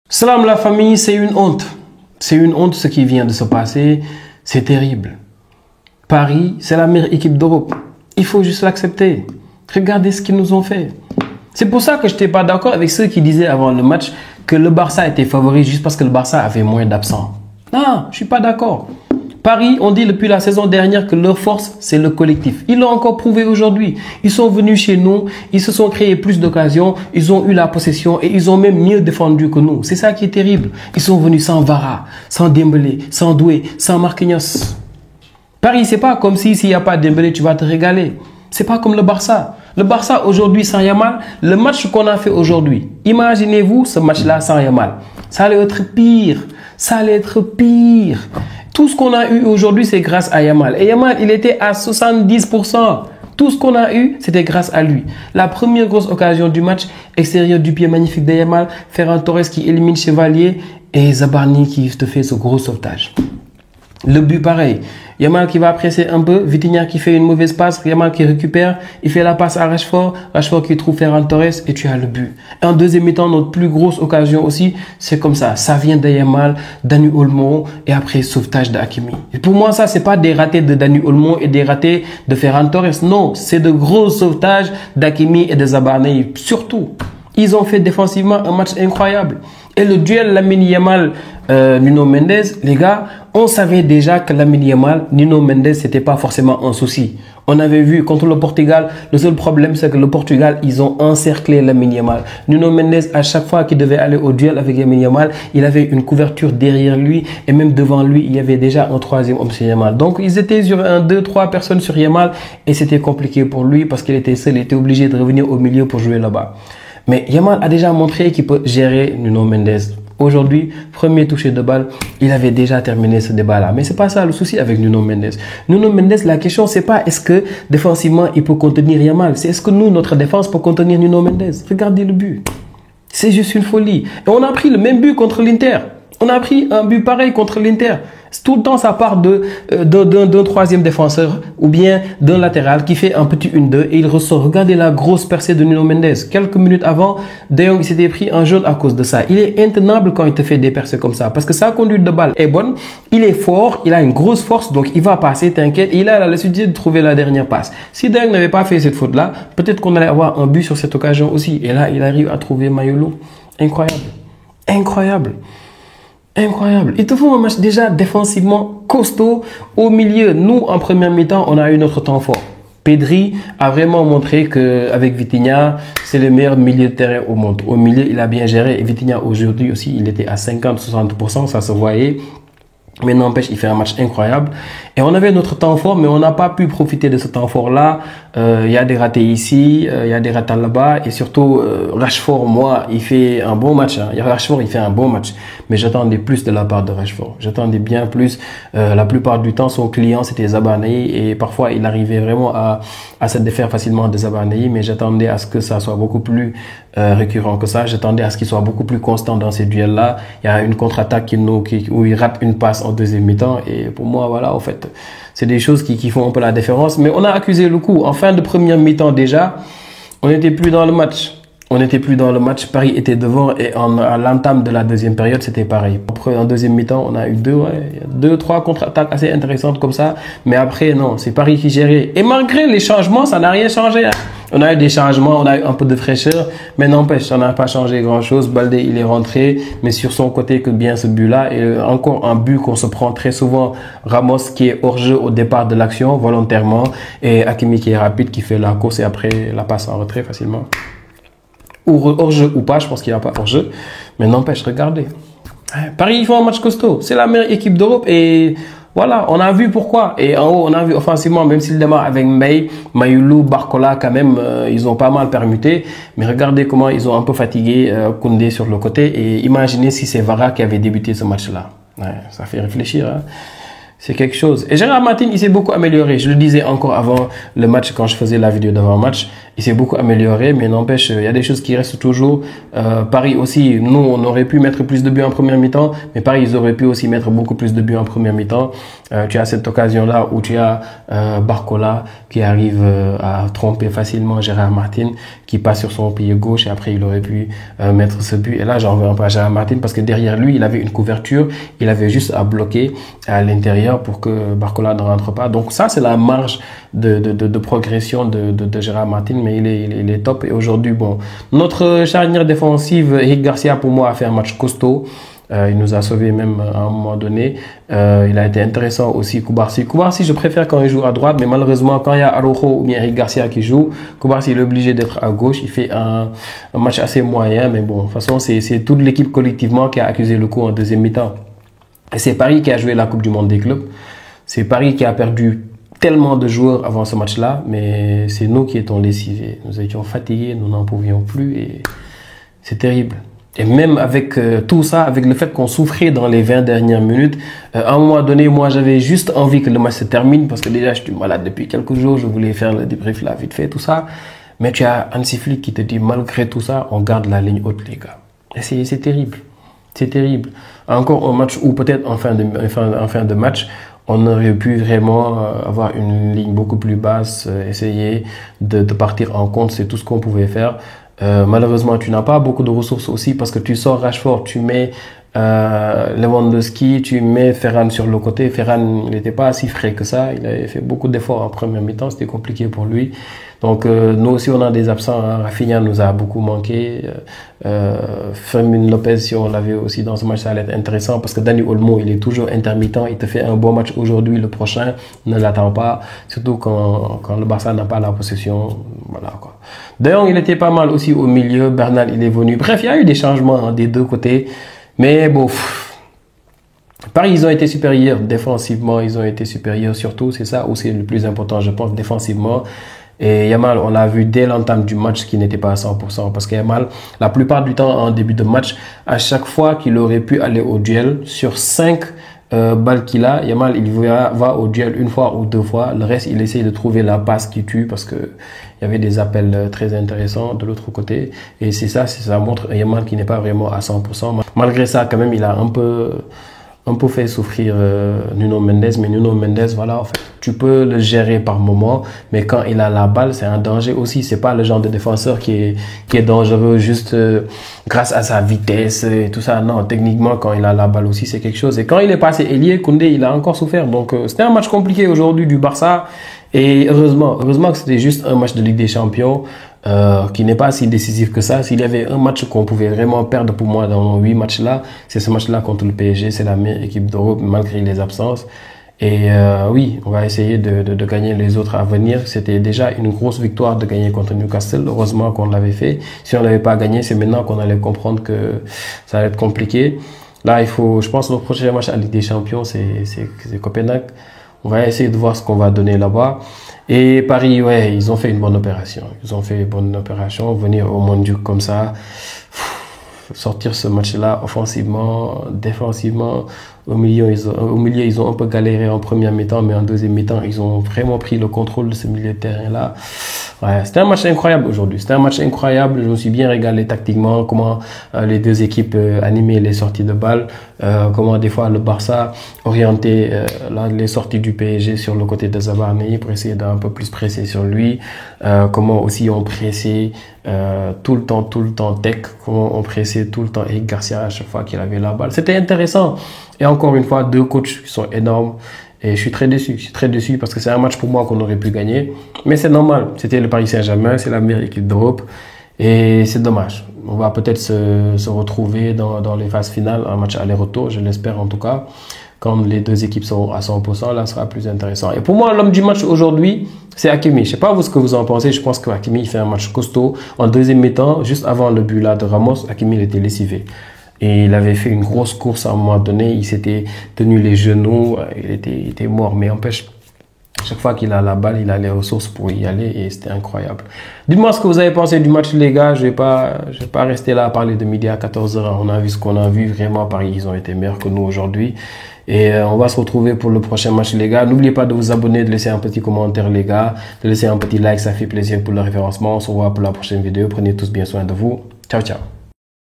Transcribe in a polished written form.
Salam la famille, c'est une honte. C'est une honte ce qui vient de se passer. C'est terrible. Paris, c'est la meilleure équipe d'Europe. Il faut juste l'accepter. Regardez ce qu'ils nous ont fait. C'est pour ça que je n'étais pas d'accord avec ceux qui disaient avant le match que le Barça était favori juste parce que le Barça avait moins d'absents. Non, je ne suis pas d'accord. Paris, on dit depuis la saison dernière que leur force, c'est le collectif. Ils l'ont encore prouvé aujourd'hui. Ils sont venus chez nous, ils se sont créés plus d'occasions, ils ont eu la possession et ils ont même mieux défendu que nous. C'est ça qui est terrible. Ils sont venus sans Vara, sans Dembélé, sans Doué, sans Marquinhos. Paris, c'est pas comme si s'il n'y a pas Dembélé, tu vas te régaler. C'est pas comme le Barça. Le Barça aujourd'hui sans Yamal, le match qu'on a fait aujourd'hui, imaginez-vous ce match-là sans Yamal. Ça allait être pire. Ça allait être pire. Tout ce qu'on a eu aujourd'hui, c'est grâce à Yamal. Et Yamal, il était à 70%. Tout ce qu'on a eu, c'était grâce à lui. La première grosse occasion du match, extérieur du pied magnifique de Yamal, Ferran Torres qui élimine Chevalier et Zabarni qui te fait ce gros sauvetage. Le but pareil, Yamal qui va presser un peu, Vitinha qui fait une mauvaise passe, Yamal qui récupère, il fait la passe à Rashford, Rashford qui trouve Ferran Torres et tu as le but. Et en deuxième mi-temps, notre plus grosse occasion aussi, c'est comme ça vient de Yamal, Dani Olmo et après sauvetage d'Hakimi. Et pour moi ça c'est pas des ratés de Dani Olmo et des ratés de Ferran Torres, non, c'est de gros sauvetages d'Hakimi et de Zabarni surtout. Ils ont fait défensivement un match incroyable. Et le duel Lamine Yamal, Nuno Mendes, les gars, on savait déjà que Lamine Yamal, Nuno Mendes, c'était pas forcément un souci. On avait vu contre le Portugal, le seul problème c'est que le Portugal, ils ont encerclé Lamine Yamal. Nuno Mendes, à chaque fois qu'il devait aller au duel avec Lamine Yamal, il avait une couverture derrière lui et même devant lui, il y avait déjà un troisième homme sur Yamal. Donc ils étaient sur 2-3 personnes sur Yamal et c'était compliqué pour lui parce qu'il était seul, il était obligé de revenir au milieu pour jouer là-bas. Mais Yamal a déjà montré qu'il peut gérer Nuno Mendes. Aujourd'hui, premier touché de balle, il avait déjà terminé ce débat-là. Mais c'est pas ça le souci avec Nuno Mendes. Nuno Mendes, la question, c'est pas est-ce que défensivement, il peut contenir Yamal. C'est est-ce que nous, notre défense peut contenir Nuno Mendes. Regardez le but. C'est juste une folie. Et on a pris le même but contre l'Inter. On a pris un but pareil contre l'Inter. Tout le temps, ça part d'un troisième défenseur ou bien d'un latéral qui fait un petit 1-2 et il ressort. Regardez la grosse percée de Nuno Mendes. Quelques minutes avant, De Jong s'était pris un jaune à cause de ça. Il est intenable quand il te fait des percées comme ça parce que sa conduite de balle est bonne. Il est fort, il a une grosse force, donc il va passer, t'inquiète. Et il a la lucidité de trouver la dernière passe. Si De Jong n'avait pas fait cette faute-là, peut-être qu'on allait avoir un but sur cette occasion aussi. Et là, il arrive à trouver Mayolo. Incroyable. Incroyable. Incroyable. Il te faut un match déjà défensivement costaud au milieu. Nous, en première mi-temps, on a eu notre temps fort. Pedri a vraiment montré qu'avec Vitinha, c'est le meilleur milieu de terrain au monde. Au milieu, il a bien géré. Et Vitinha, aujourd'hui aussi, il était à 50-60%, ça se voyait. Mais n'empêche, il fait un match incroyable. Et on avait notre temps fort, mais on n'a pas pu profiter de ce temps fort-là. Il y a des ratés ici, il y a des ratés là-bas. Et surtout, Rashford, moi, il fait un bon match. Hein. Rashford, il fait un bon match. Mais j'attendais plus de la part de Rashford. J'attendais bien plus. La plupart du temps, son client, c'était Zabarni. Et parfois, il arrivait vraiment à se défaire facilement de Zabarni. Mais j'attendais à ce que ça soit beaucoup plus récurrent que ça. J'attendais à ce qu'il soit beaucoup plus constant dans ces duels-là. Il y a une contre-attaque où il rate une passe en deuxième mi-temps. Et pour moi, voilà, en fait, c'est des choses qui font un peu la différence. Mais on a accusé le coup. En fin de première mi-temps déjà, on n'était plus dans le match. On n'était plus dans le match. Paris était devant et à l'entame de la deuxième période, c'était pareil. Après, en deuxième mi-temps, on a eu deux, trois contre-attaques assez intéressantes comme ça. Mais après, non, c'est Paris qui gérait. Et malgré les changements, ça n'a rien changé. Hein. On a eu des changements, on a eu un peu de fraîcheur, mais n'empêche, ça n'a pas changé grand-chose. Baldé, il est rentré, mais sur son côté que bien ce but-là. Et encore un but qu'on se prend très souvent. Ramos qui est hors-jeu au départ de l'action, volontairement. Et Hakimi qui est rapide, qui fait la course et après la passe en retrait facilement. Ou hors-jeu ou pas, je pense qu'il n'y a pas hors-jeu. Mais n'empêche, regardez. Paris, ils font un match costaud. C'est la meilleure équipe d'Europe et voilà, on a vu pourquoi. Et en haut, on a vu offensivement, même s'il démarre avec Mbaye, Mayulu, Barcola, quand même, ils ont pas mal permuté. Mais regardez comment ils ont un peu fatigué Koundé sur le côté. Et imaginez si c'est Vara qui avait débuté ce match-là. Ouais, ça fait réfléchir. Hein. C'est quelque chose. Et Gérard Martin, il s'est beaucoup amélioré. Je le disais encore avant le match, quand je faisais la vidéo d'avant-match. il s'est beaucoup amélioré, mais n'empêche, il y a des choses qui restent toujours. Paris aussi, nous, on aurait pu mettre plus de buts en première mi-temps, mais Paris, ils auraient pu aussi mettre beaucoup plus de buts en première mi-temps. Tu as cette occasion-là où tu as Barcola qui arrive à tromper facilement Gérard Martin, qui passe sur son pied gauche et après il aurait pu mettre ce but. Et là, j'en veux un peu à Gérard Martin parce que derrière lui, il avait une couverture, il avait juste à bloquer à l'intérieur pour que Barcola ne rentre pas. Donc ça, c'est la marge de progression de Gérard Martin, mais il est top. Et aujourd'hui, bon, notre charnière défensive, Eric Garcia, pour moi, a fait un match costaud. Il nous a sauvé même à un moment donné. Il a été intéressant aussi, Koubarsi. Koubarsi, je préfère quand il joue à droite, mais malheureusement, quand il y a Araujo ou bien Eric Garcia qui joue, Koubarsi il est obligé d'être à gauche. Il fait un match assez moyen, mais bon, de toute façon, c'est toute l'équipe collectivement qui a accusé le coup en deuxième mi-temps. Et c'est Paris qui a joué la Coupe du Monde des clubs. C'est Paris qui a perdu tellement de joueurs avant ce match-là, mais c'est nous qui étions lessivés. Nous étions fatigués, nous n'en pouvions plus et c'est terrible. Et même avec tout ça, avec le fait qu'on souffrait dans les 20 dernières minutes, à un moment donné, moi, j'avais juste envie que le match se termine parce que déjà, je suis malade depuis quelques jours, je voulais faire le débrief là, vite fait, tout ça. Mais tu as Hansi Flick qui te dit, malgré tout ça, on garde la ligne haute, les gars. Et c'est terrible. C'est terrible. Encore un match où peut-être en fin de match, on aurait pu vraiment avoir une ligne beaucoup plus basse, essayer de partir en compte, c'est tout ce qu'on pouvait faire. Malheureusement, tu n'as pas beaucoup de ressources aussi parce que tu sors Rashford, tu mets Lewandowski, tu mets Ferran sur le côté. Ferran, il n'était pas si frais que ça. Il avait fait beaucoup d'efforts en première mi-temps. C'était compliqué pour lui. Donc, nous aussi, on a des absents. Hein. Rafinha nous a beaucoup manqué. Fermin Lopez, si on l'avait aussi dans ce match, ça allait être intéressant parce que Dani Olmo, il est toujours intermittent. Il te fait un bon match aujourd'hui, le prochain, ne l'attend pas. Surtout quand le Barça n'a pas la possession. Voilà, quoi. D'ailleurs, il était pas mal aussi au milieu. Bernal, il est venu. Bref, il y a eu des changements des deux côtés. Mais bon, Paris, ils ont été supérieurs défensivement, ils ont été supérieurs surtout, c'est ça aussi le plus important, je pense, défensivement. Et Yamal, on l'a vu dès l'entame du match qui n'était pas à 100%, parce que Yamal, la plupart du temps, en début de match, à chaque fois qu'il aurait pu aller au duel, sur 5 balles qu'il a, Yamal, il va au duel une fois ou deux fois. Le reste, il essaye de trouver la passe qui tue parce que il y avait des appels très intéressants de l'autre côté. Et c'est ça montre Yamal qui n'est pas vraiment à 100%. Malgré ça, quand même, il a un peu fait souffrir Nuno Mendes. Mais Nuno Mendes, voilà, en fait, tu peux le gérer par moment. Mais quand il a la balle, c'est un danger aussi. C'est pas le genre de défenseur qui est dangereux juste grâce à sa vitesse et tout ça. Non, techniquement, quand il a la balle aussi, c'est quelque chose. Et quand il est passé ailier, Koundé, il a encore souffert. Donc, c'était un match compliqué aujourd'hui du Barça. Et heureusement que c'était juste un match de Ligue des Champions qui n'est pas si décisif que ça. S'il y avait un match qu'on pouvait vraiment perdre pour moi dans 8 matchs-là, c'est ce match-là contre le PSG. C'est la meilleure équipe d'Europe malgré les absences. Et oui, on va essayer de gagner les autres à venir. C'était déjà une grosse victoire de gagner contre Newcastle. Heureusement qu'on l'avait fait. Si on n'avait pas gagné, c'est maintenant qu'on allait comprendre que ça allait être compliqué. Là, je pense, notre prochain match à Ligue des Champions, c'est Copenhague. On va essayer de voir ce qu'on va donner là-bas. Et Paris, ouais, ils ont fait une bonne opération. Venir au Montjuic comme ça, sortir ce match-là offensivement, défensivement. Au milieu, ils ont un peu galéré en première mi-temps, mais en deuxième mi-temps, ils ont vraiment pris le contrôle de ce milieu de terrain-là. Ouais, c'était un match incroyable aujourd'hui. C'était un match incroyable. Je me suis bien régalé tactiquement. Comment les deux équipes animaient les sorties de balles. Comment des fois le Barça orientait les sorties du PSG sur le côté de Zabarni pour essayer d'un peu plus presser sur lui. Comment aussi on pressait tout le temps Tech. Comment on pressait tout le temps Eric Garcia à chaque fois qu'il avait la balle. C'était intéressant. Et encore une fois, deux coachs qui sont énormes. Et je suis très déçu parce que c'est un match pour moi qu'on aurait pu gagner. Mais c'est normal. C'était le Paris Saint-Germain, c'est la meilleure équipe d'Europe. Et c'est dommage. On va peut-être se retrouver dans les phases finales, un match aller-retour, je l'espère en tout cas. Quand les deux équipes seront à 100%, là, ce sera plus intéressant. Et pour moi, l'homme du match aujourd'hui, c'est Hakimi. Je sais pas vous ce que vous en pensez. Je pense que Hakimi, il fait un match costaud. En deuxième mi-temps, juste avant le but là de Ramos, Hakimi, il était lessivé. Et il avait fait une grosse course à un moment donné. Il s'était tenu les genoux. Il était mort. Mais n'empêche, Chaque fois qu'il a la balle, il a les ressources pour y aller et c'était incroyable. Dites-moi ce que vous avez pensé du match, les gars. Je vais pas rester là à parler de midi à 14h. On a vu ce qu'on a vu. Vraiment, Paris, ils ont été meilleurs que nous aujourd'hui. Et on va se retrouver pour le prochain match, les gars. N'oubliez pas de vous abonner, de laisser un petit commentaire, les gars. De laisser un petit like, ça fait plaisir pour le référencement. On se revoit pour la prochaine vidéo. Prenez tous bien soin de vous. Ciao, ciao.